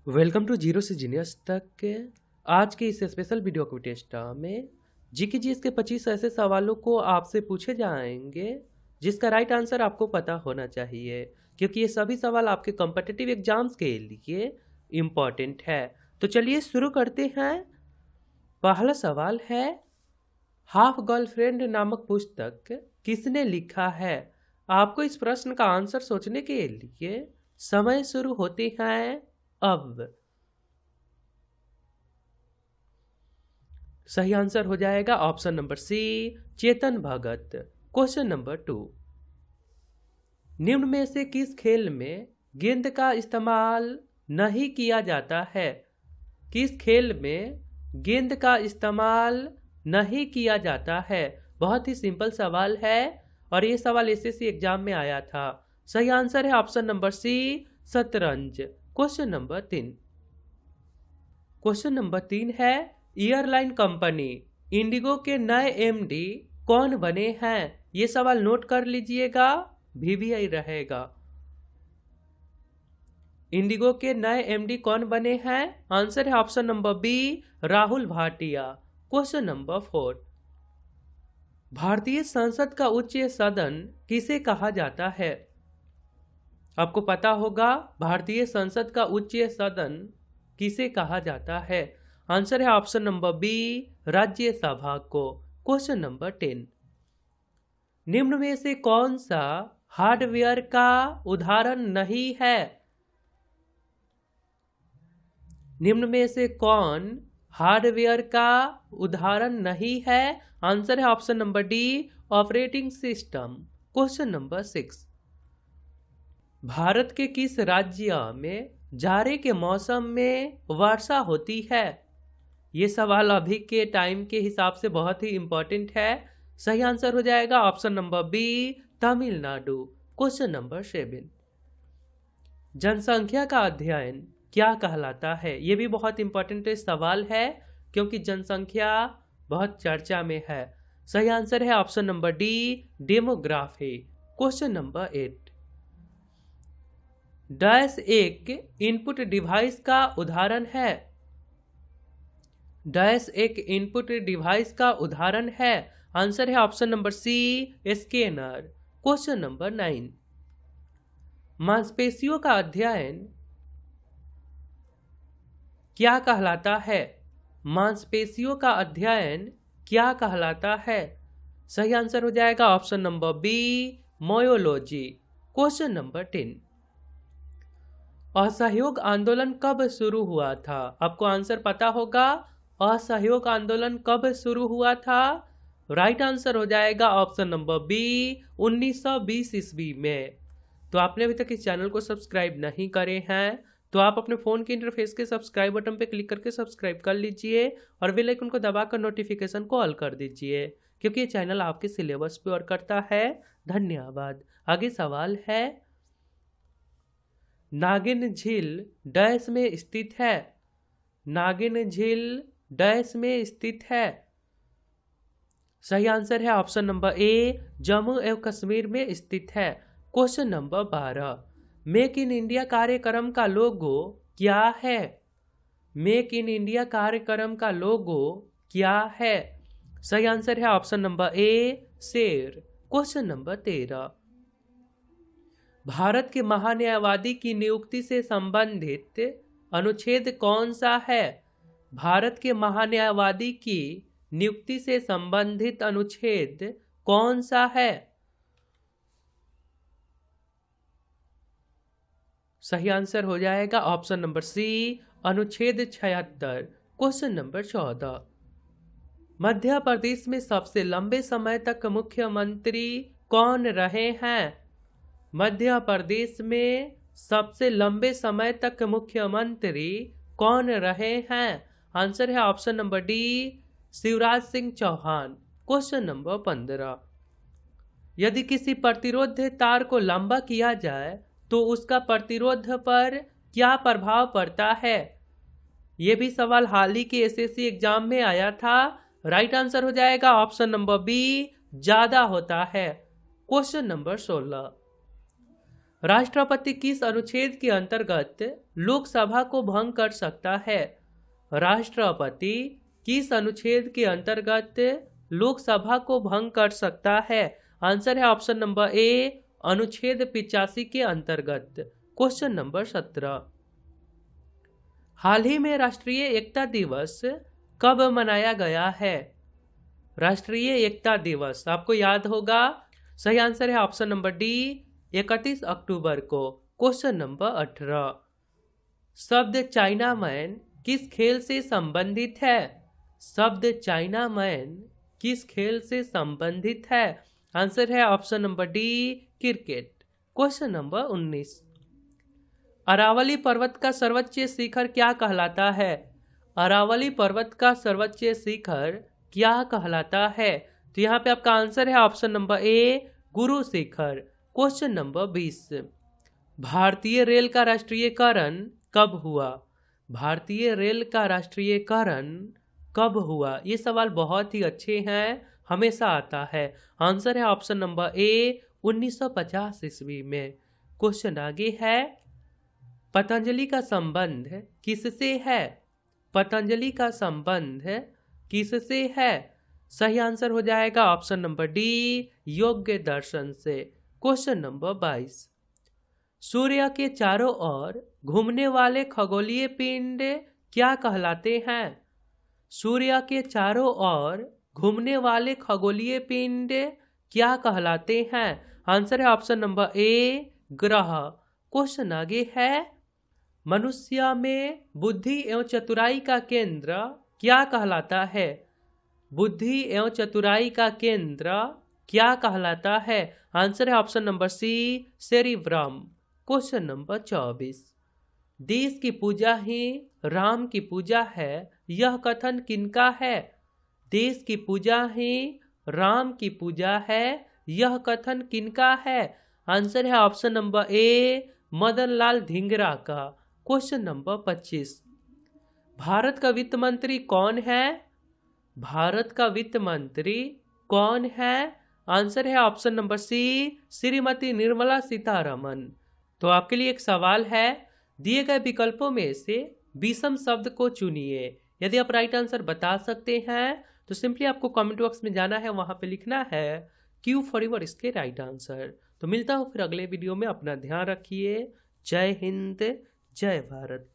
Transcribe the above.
Welcome to zero से genius तक के आज के इस स्पेशल वीडियो को टेस्ट में जीके जीएस के 25 ऐसे सवालों को आपसे पूछे जाएंगे जिसका राइट आंसर आपको पता होना चाहिए, क्योंकि ये सभी सवाल आपके कॉम्पिटिटिव एग्जाम्स के लिए इम्पॉर्टेंट है। तो चलिए शुरू करते हैं। पहला सवाल है, हाफ गर्लफ्रेंड नामक पुस्तक किसने लिखा है? आपको इस प्रश्न का आंसर सोचने के लिए समय शुरू होते हैं अब। सही आंसर हो जाएगा ऑप्शन नंबर सी, चेतन भगत। क्वेश्चन नंबर 2, निम्न में से किस खेल में गेंद का इस्तेमाल नहीं किया जाता है? किस खेल में गेंद का इस्तेमाल नहीं किया जाता है? बहुत ही सिंपल सवाल है और ये सवाल एसएससी एग्जाम में आया था। सही आंसर है ऑप्शन नंबर सी, शतरंज। क्वेश्चन नंबर 3, क्वेश्चन नंबर 3 है, एयरलाइन कंपनी इंडिगो के नए एमडी कौन बने हैं? ये सवाल नोट कर लीजिएगा, वीवीआई रहेगा। इंडिगो के नए एमडी कौन बने हैं? आंसर है option number B, Rahul Bhatia. Question number 4, भारतीय संसद का उच्च सदन किसे कहा जाता है? आपको पता होगा भारतीय संसद का उच्च सदन किसे कहा जाता है? आंसर है ऑप्शन नंबर बी, राज्यसभा को। क्वेश्चन नंबर 10, निम्न में से कौन सा हार्डवेयर का उदाहरण नहीं है? निम्न में से कौन हार्डवेयर का उदाहरण नहीं है? आंसर है option number D, operating system. Question number 6, Bharat के किस राज्य में जाड़े के मौसम में वर्षा होती है? ये सवाल अभी के टाइम के हिसाब से बहुत ही इंपॉर्टेंट है। सही आंसर हो जाएगा option number B, Tamil Nadu. Question number 7, जनसंख्या का अध्ययन क्या कहलाता है? ये भी बहुत इंपॉर्टेंट सवाल है क्योंकि जनसंख्या बहुत चर्चा में है। सही आंसर है option number D, demography. Question number 8, dash एक इनपुट डिवाइस का उदाहरण है? डैश एक इनपुट डिवाइस का उदाहरण है। आंसर है option number C, scanner. Question number 9, मांसपेशियों का अध्ययन क्या कहलाता है? मांसपेशियों का अध्ययन क्या कहलाता है? सही आंसर हो जाएगा option number B, myology. Question number 10, असहयोग आंदोलन कब शुरू हुआ था? आपको आंसर पता होगा, असहयोग आंदोलन कब शुरू हुआ था? राइट आंसर हो जाएगा ऑप्शन नंबर बी, 1920 ईस्वी में। तो आपने अभी तक इस चैनल को सब्सक्राइब नहीं करे हैं तो आप अपने फ़ोन के इंटरफेस के सब्सक्राइब बटन पर क्लिक करके सब्सक्राइब कर लीजिए और बेल आइकन को दबाकर नोटिफिकेशन को ऑल कर दीजिए, क्योंकि ये चैनल आपके सिलेबस पे वर्क करता है। धन्यवाद। आगे सवाल है, नागिन झील डैश में स्थित है? नागिन झील डैश में स्थित है? सही आंसर है ऑप्शन नंबर ए, जम्मू एवं कश्मीर में स्थित है। Question number 12, make in India कार्यक्रम का लोगो क्या है? मेक इन इंडिया कार्यक्रम का लोगो क्या है? सही आंसर है ऑप्शन नंबर ए, शेर। क्वेश्चन नंबर 13, भारत के महान्यायवादी की नियुक्ति से संबंधित अनुच्छेद कौन सा है? भारत के महान्यायवादी की नियुक्ति से संबंधित अनुच्छेद कौन सा है? सही आंसर हो जाएगा ऑप्शन नंबर सी, अनुच्छेद 76। क्वेश्चन नंबर 14, मध्य प्रदेश में सबसे लंबे समय तक मुख्यमंत्री कौन रहे हैं? मध्य प्रदेश में सबसे लंबे समय तक मुख्यमंत्री कौन रहे हैं? आंसर है option number D, Shivraj Singh Chouhan. Question number 15, यदि किसी प्रतिरोध तार को लंबा किया जाए तो उसका प्रतिरोध पर क्या प्रभाव पड़ता है? यह भी सवाल हाल ही के एसएससी एग्जाम में आया था। राइट आंसर हो जाएगा ऑप्शन नंबर बी, ज्यादा होता है। क्वेश्चन नंबर 16, राष्ट्रपति किस अनुच्छेद के अंतर्गत लोकसभा को भंग कर सकता है? राष्ट्रपति किस अनुच्छेद के अंतर्गत लोकसभा को भंग कर सकता है? आंसर है ऑप्शन नंबर ए, अनुच्छेद 85 के अंतर्गत। क्वेश्चन नंबर 17, हाल ही में राष्ट्रीय एकता दिवस कब मनाया गया है? राष्ट्रीय एकता दिवस आपको याद होगा, सही आंसर है ऑप्शन नंबर डी, 31 अक्टूबर को। क्वेश्चन नंबर 18, शब्द चाइना मैन किस खेल से संबंधित है? शब्द चाइना मैन किस खेल से संबंधित है? आंसर है option number D, cricket. Question number 19, Aravalli पर्वत का सर्वोच्च शिखर क्या कहलाता है? अरावली पर्वत का सर्वोच्च शिखर क्या कहलाता है? तो यहाँ पे आपका आंसर है option number A, Guru Shikhar. Question number 20, भारतीय रेल का राष्ट्रीयकरण कब हुआ? भारतीय रेल का राष्ट्रीयकरण कब हुआ? ये सवाल बहुत ही अच्छे हैं, हमेशा आता है। आंसर है ऑप्शन नंबर ए, 1950 ईस्वी में। क्वेश्चन आगे है, पतंजलि का संबंध किससे है? पतंजलि का संबंध किससे है? सही आंसर हो जाएगा ऑप्शन नंबर डी, योग्य दर्शन से। क्वेश्चन नंबर 22, सूर्य के चारों ओर घूमने वाले खगोलीय पिंड क्या कहलाते हैं? सूर्य के चारों ओर घूमने वाले खगोलीय पिंड क्या कहलाते हैं? आंसर है ऑप्शन नंबर ए, ग्रह। क्वेश्चन आगे है, मनुष्य में बुद्धि एवं चतुराई का केंद्र क्या कहलाता है? बुद्धि एवं चतुराई का केंद्र क्या कहलाता है? आंसर है option number C, cerebrum. Question number 24, देश की पूजा ही राम की पूजा है, यह कथन किनका है? देश की पूजा ही राम की पूजा है, यह कथन किनका है? आंसर है option number A, Madan Lal Dhingra का। क्वेश्चन नंबर 25, भारत का वित्त मंत्री कौन है? भारत का वित्त मंत्री कौन है? आंसर है option number C, Shrimati Nirmala Sitharaman. तो आपके लिए एक सवाल है, दिए गए विकल्पों में से विषम शब्द को चुनिए। यदि आप राइट आंसर बता सकते हैं तो सिंपली आपको कमेंट बॉक्स में जाना है, वहां पे लिखना है क्यू फॉर योर इसके राइट आंसर। तो मिलता हूँ फिर अगले वीडियो में, अपना ध्यान रखिए। जय हिंद, जय भारत।